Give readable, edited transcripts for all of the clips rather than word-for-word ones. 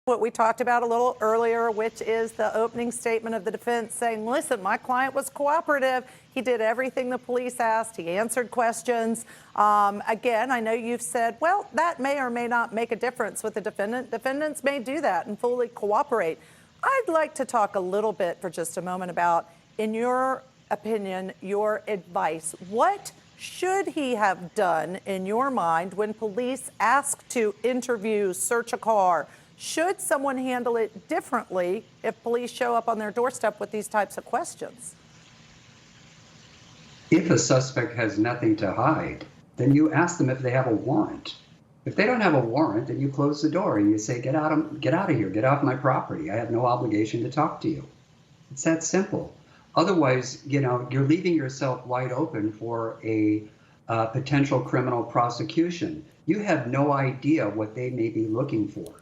what we talked about a little earlier, which is the opening statement of the defense saying, listen, my client was cooperative. He did everything the police asked. He answered questions. Again, I know you've said, well, that may or may not make a difference with the defendant. Defendants may do that and fully cooperate. I'd like to talk a little bit for just a moment about, in your opinion, your advice. What should he have done in your mind when police ask to interview, search a car? Should someone handle it differently if police show up on their doorstep with these types of questions? If a suspect has nothing to hide, then you ask them if they have a warrant. If they don't have a warrant, then you close the door and you say, get out of here, get off my property. I have no obligation to talk to you. It's that simple. Otherwise, you're leaving yourself wide open for a potential criminal prosecution. You have no idea what they may be looking for.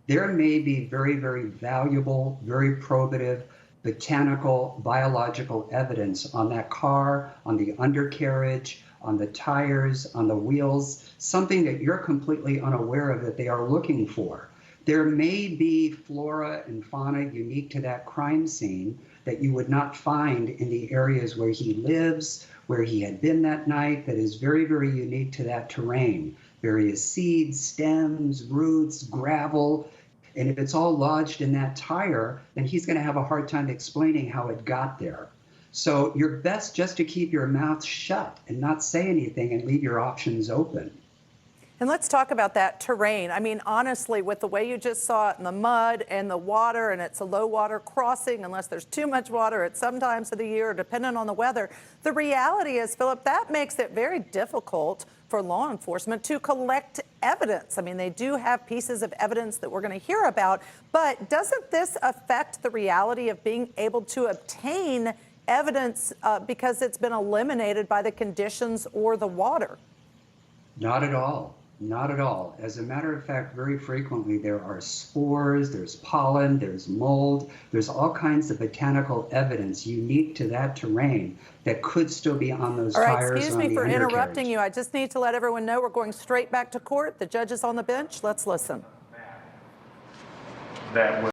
There may be very, very valuable, very probative, botanical, biological evidence on that car, on the undercarriage, on the tires, on the wheels, something that you're completely unaware of that they are looking for. There may be flora and fauna unique to that crime scene that you would not find in the areas where he lives, where he had been that night, that is very, very unique to that terrain. Various seeds, stems, roots, gravel. And if it's all lodged in that tire, then he's going to have a hard time explaining how it got there. So you're best just to keep your mouth shut and not say anything and leave your options open. And let's talk about that terrain. I mean, honestly, with the way you just saw it in the mud and the water, and it's a low water crossing, unless there's too much water at some times of the year, depending on the weather. The reality is, Philip, that makes it very difficult for law enforcement to collect evidence. I mean, they do have pieces of evidence that we're going to hear about, but doesn't this affect the reality of being able to obtain evidence because it's been eliminated by the conditions or the water? Not at all. Not at all. As a matter of fact, very frequently there are spores, there's pollen, there's mold, there's all kinds of botanical evidence unique to that terrain that could still be on those tires. All right, excuse me for interrupting you. I just need to let everyone know we're going straight back to court. The judge is on the bench. Let's listen. That